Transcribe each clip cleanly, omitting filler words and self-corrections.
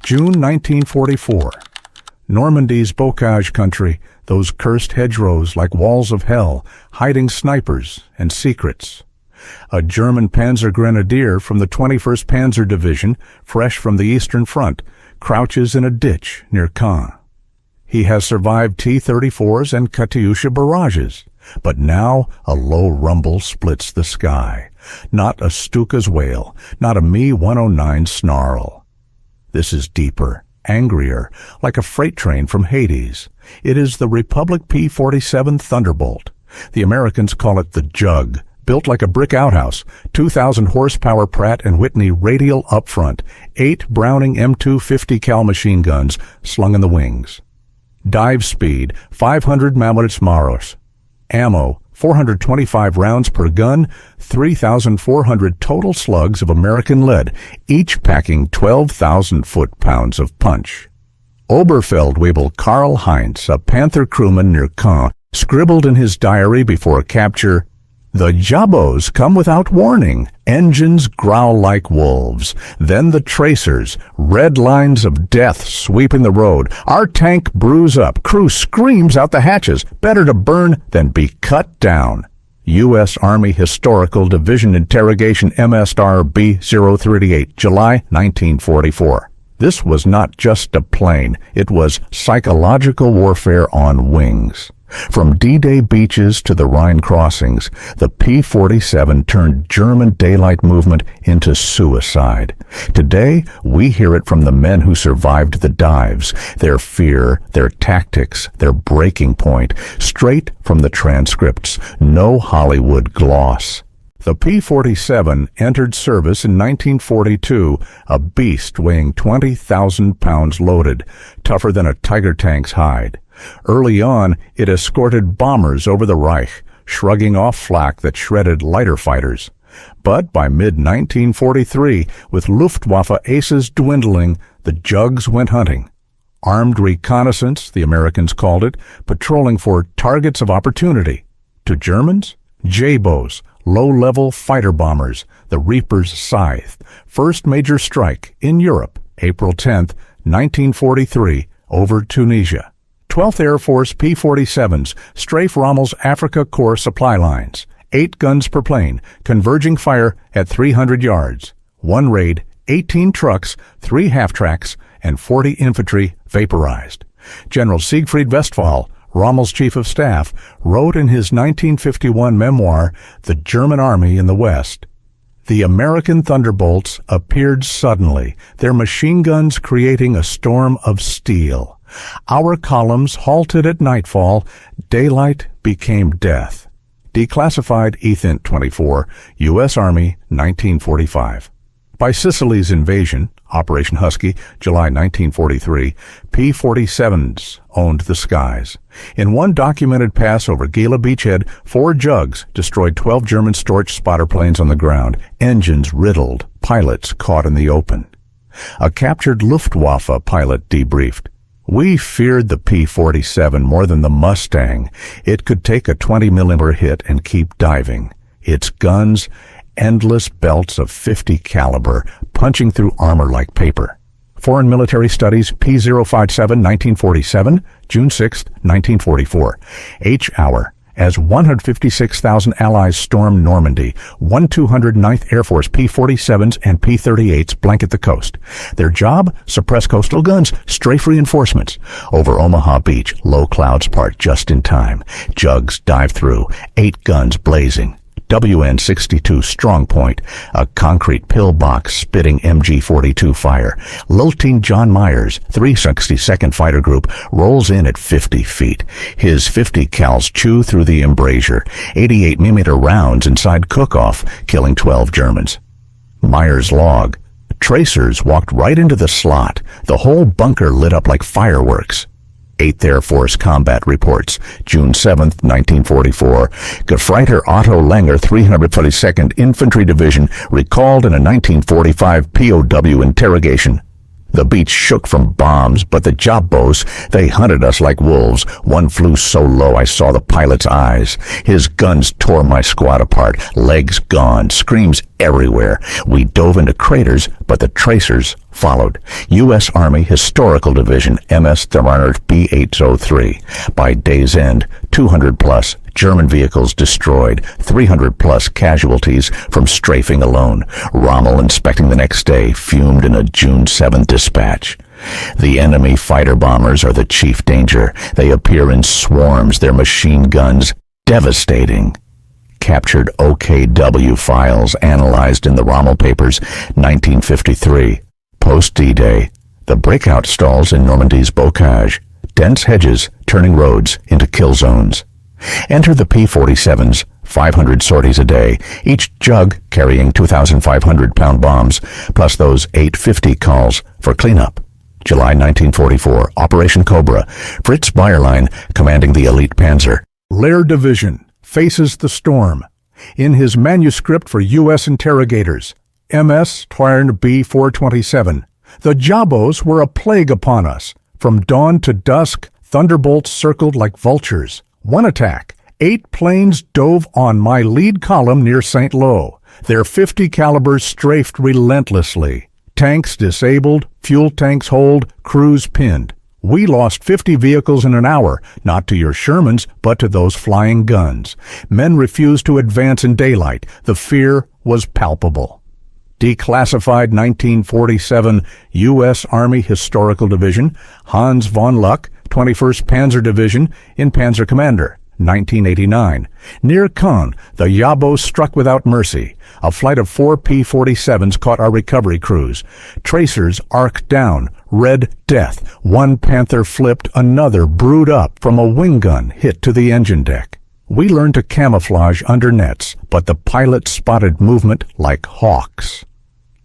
June 1944. Normandy's bocage country, those cursed hedgerows like walls of hell, hiding snipers and secrets. A German panzer grenadier from the 21st Panzer Division, fresh from the Eastern Front, crouches in a ditch near Caen. He has survived T-34s and Katyusha barrages, but now a low rumble splits the sky. Not a Stuka's wail, not a Me-109 snarl. This is deeper, angrier, like a freight train from Hades. It is the Republic P-47 Thunderbolt. The Americans call it the Jug. Built like a brick outhouse, 2,000 horsepower Pratt & Whitney radial up front, 8 Browning M250 cal machine guns slung in the wings. Dive speed, 500 Maros. Ammo, 425 rounds per gun, 3,400 total slugs of American lead, each packing 12,000 foot-pounds of punch. Oberfeldwebel Karl Heinz, a Panther crewman near Caen, scribbled in his diary before capture, "The Jabos come without warning. Engines growl like wolves. Then the tracers, red lines of death sweeping the road. Our tank brews up. Crew screams out the hatches. Better to burn than be cut down." U.S. Army Historical Division Interrogation MSR B-038, July 1944. This was not just a plane. It was psychological warfare on wings. From D-Day beaches to the Rhine crossings, the P-47 turned German daylight movement into suicide. Today, we hear it from the men who survived the dives, their fear, their tactics, their breaking point, straight from the transcripts, no Hollywood gloss. The P-47 entered service in 1942, a beast weighing 20,000 pounds loaded, tougher than a tiger tank's hide. Early on, it escorted bombers over the Reich, shrugging off flak that shredded lighter fighters. But by mid-1943, with Luftwaffe aces dwindling, the Jugs went hunting. Armed reconnaissance, the Americans called it, patrolling for targets of opportunity. To Germans, Jabos, low-level fighter bombers, the Reaper's scythe. First major strike in Europe, April 10, 1943, over Tunisia. 12th Air Force P-47s strafe Rommel's Africa Corps supply lines. 8 guns per plane, converging fire at 300 yards. One raid, 18 trucks, 3 half-tracks, and 40 infantry vaporized. General Siegfried Westphal, Rommel's chief of staff, wrote in his 1951 memoir, The German Army in the West, "The American Thunderbolts appeared suddenly, their machine guns creating a storm of steel. Our columns halted at nightfall. Daylight became death." Declassified Ethint 24, U.S. Army, 1945. By Sicily's invasion, Operation Husky, July 1943, P-47s owned the skies. In one documented pass over Gila beachhead, 4 Jugs destroyed 12 German Storch spotter planes on the ground, engines riddled, pilots caught in the open. A captured Luftwaffe pilot debriefed, "We feared the P-47 more than the Mustang. It could take a 20mm hit and keep diving. Its guns, endless belts of 50 caliber, punching through armor like paper." Foreign Military Studies, P-057, 1947, June 6, 1944. H-hour. As 156,000 Allies storm Normandy, 1/209th Air Force P-47s and P-38s blanket the coast. Their job? Suppress coastal guns, strafe reinforcements. Over Omaha Beach, low clouds part just in time. Jugs dive through, 8 guns blazing. WN-62 Strong Point, a concrete pillbox spitting MG-42 fire. Lilting John Myers, 362nd Fighter Group, rolls in at 50 feet. His 50 cals chew through the embrasure. 88mm rounds inside cook-off, killing 12 Germans. Myers log. Tracers walked right into the slot. The whole bunker lit up like fireworks. 8th Air Force Combat Reports, June 7, 1944. Gefreiter Otto Langer, 342nd Infantry Division, recalled in a 1945 POW interrogation. The beach shook from bombs, but the Jabos, they hunted us like wolves. One flew so low I saw the pilot's eyes. His guns tore my squad apart, legs gone, screams everywhere. We dove into craters, but the tracers followed. U.S. Army Historical Division, MS Therminer B-803. By day's end, 200-plus German vehicles destroyed, 300-plus casualties from strafing alone. Rommel, inspecting the next day, fumed in a June 7th dispatch. The enemy fighter bombers are the chief danger. They appear in swarms, their machine guns devastating. Captured OKW files analyzed in the Rommel papers, 1953. Post D-Day, the breakout stalls in Normandy's bocage, dense hedges turning roads into kill zones. Enter the P-47s, 500 sorties a day, each jug carrying 2,500-pound bombs, plus those 850 calls for cleanup. July 1944, Operation Cobra, Fritz Bayerlein commanding the elite panzer. Lehr Division faces the storm. In his manuscript for U.S. interrogators, MS Twern B-427, the Jabos were a plague upon us. From dawn to dusk, Thunderbolts circled like vultures. One attack, 8 planes dove on my lead column near St. Lo. Their 50 calibers strafed relentlessly. Tanks disabled, fuel tanks holed, crews pinned. We lost 50 vehicles in an hour, not to your Shermans, but to those flying guns. Men refused to advance in daylight. The fear was palpable. Declassified 1947 U.S. Army Historical Division, Hans von Luck, 21st Panzer Division, in Panzer Commander, 1989. Near Caen, the Jabo struck without mercy. A flight of 4 P-47s caught our recovery crews. Tracers arced down, red death. One Panther flipped, another brewed up from a wing gun hit to the engine deck. We learned to camouflage under nets, but the pilot spotted movement like hawks.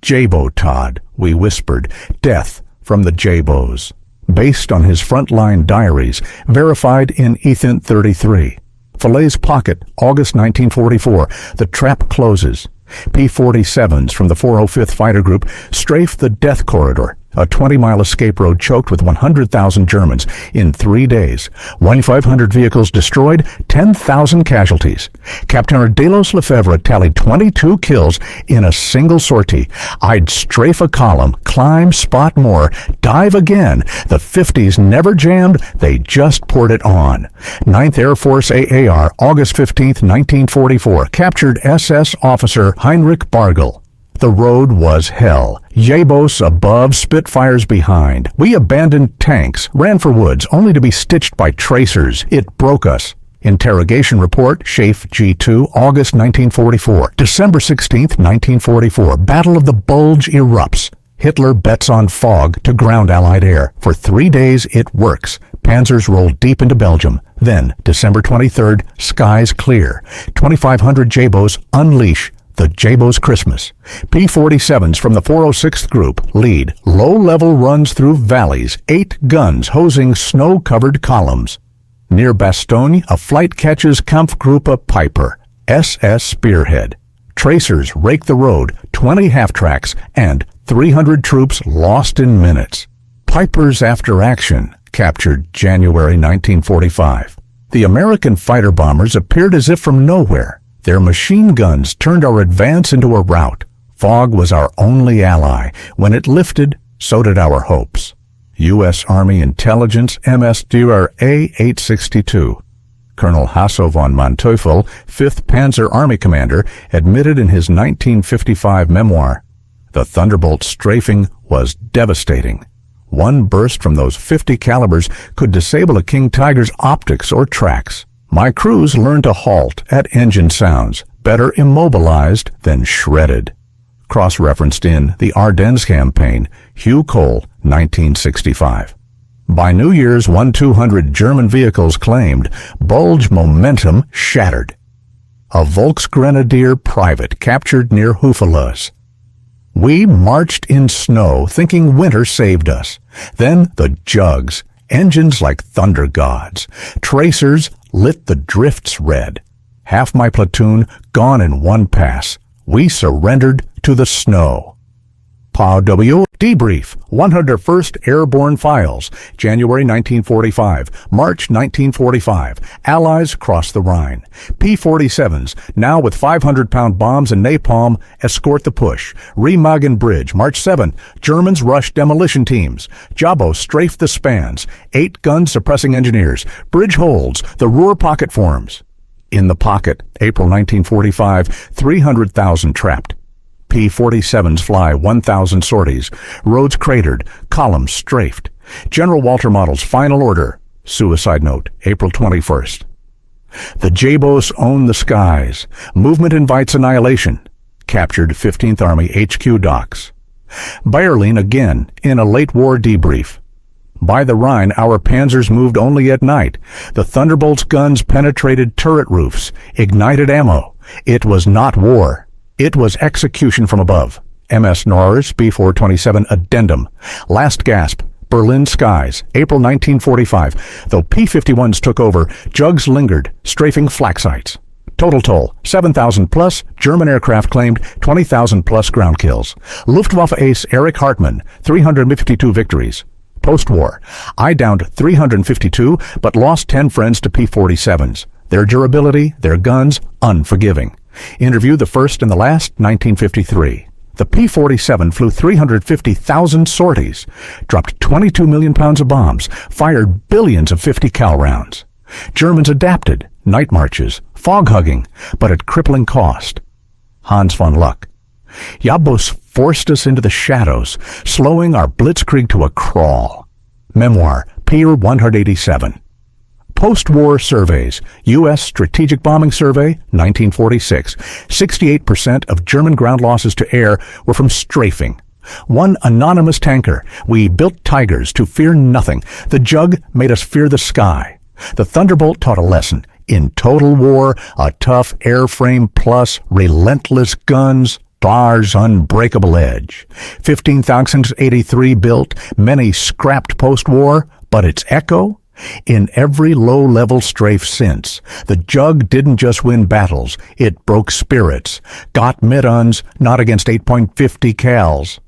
Jabo-Tod, we whispered, death from the Jabos. Based on his frontline diaries, verified in Ethan 33. Falaise Pocket, August 1944. The trap closes. P-47s from the 405th Fighter Group strafe the death corridor, a 20-mile escape road choked with 100,000 Germans in 3 days. 2,500 vehicles destroyed, 10,000 casualties. Captain Delos Lefebvre tallied 22 kills in a single sortie. I'd strafe a column, climb, spot more, dive again. The 50s never jammed, they just poured it on. 9th Air Force AAR, August 15, 1944, captured SS officer Heinrich Bargel. The road was hell. Jabos above, Spitfires behind. We abandoned tanks, ran for woods, only to be stitched by tracers. It broke us. Interrogation report, Schaeff G2, August 1944. December 16, 1944. Battle of the Bulge erupts. Hitler bets on fog to ground Allied air. For 3 days, it works. Panzers roll deep into Belgium. Then, December 23rd, skies clear. 2,500 Jabos unleash the Jabos Christmas. P-47s from the 406th Group lead. Low-level runs through valleys, 8 guns hosing snow-covered columns. Near Bastogne, a flight catches Kampfgruppe Piper, SS Spearhead. Tracers rake the road, 20 half-tracks, and 300 troops lost in minutes. Piper's after action, captured January 1945. The American fighter bombers appeared as if from nowhere. Their machine guns turned our advance into a rout. Fog was our only ally. When it lifted, so did our hopes. U.S. Army Intelligence MS Dürer A-862. Colonel Hasso von Manteuffel, 5th Panzer Army Commander, admitted in his 1955 memoir, "The Thunderbolt strafing was devastating. One burst from those 50 calibers could disable a King Tiger's optics or tracks. My crews learned to halt at engine sounds, better immobilized than shredded." Cross-referenced in The Ardennes Campaign, Hugh Cole, 1965. By New Year's, 1,200 German vehicles claimed, Bulge momentum shattered. A Volksgrenadier private captured near Houffalize. We marched in snow, thinking winter saved us. Then the jugs, engines like thunder gods. Tracers lit the drifts red. Half my platoon gone in one pass. We surrendered to the snow. POW Debrief 101st Airborne Files, January 1945, March 1945. Allies cross the Rhine. P-47s, now with 500-pound bombs and napalm, escort the push. Remagen Bridge, March 7. Germans rush demolition teams. Jabo strafe the spans. 8 gun suppressing engineers. Bridge holds. The Ruhr pocket forms. In the pocket, April 1945, 300,000 trapped. P-47s fly 1,000 sorties. Roads cratered. Columns strafed. General Walter Model's final order. Suicide note, April 21st. The Jabos own the skies. Movement invites annihilation. Captured 15th Army HQ docks. Bayerlin again in a late war debrief. By the Rhine, our panzers moved only at night. The Thunderbolts' guns penetrated turret roofs, ignited ammo. It was not war. It was execution from above. MS Norris, B427 Addendum. Last gasp. Berlin skies, April 1945. Though P-51s took over, jugs lingered, strafing flak sites. Total toll, 7,000 plus. German aircraft claimed 20,000 plus ground kills. Luftwaffe ace Erich Hartmann, 352 victories. Post-war, I downed 352, but lost 10 friends to P-47s. Their durability, their guns, unforgiving. Interview the first and the last, 1953. The P-47 flew 350,000 sorties, dropped 22 million pounds of bombs, fired billions of 50 cal rounds. Germans adapted, night marches, fog hugging, but at crippling cost. Hans von Luck. Jabos forced us into the shadows, slowing our blitzkrieg to a crawl. Memoir, Pier 187. Post-war surveys, U.S. Strategic Bombing Survey, 1946. 68% of German ground losses to air were from strafing. One anonymous tanker. We built Tigers to fear nothing. The Jug made us fear the sky. The Thunderbolt taught a lesson. In total war, a tough airframe plus relentless guns, Bar's unbreakable edge. 15,083 built, many scrapped post-war, but its echo? In every low-level strafe since, the Jug didn't just win battles, it broke spirits, got mid-uns, not against 8.50 cals.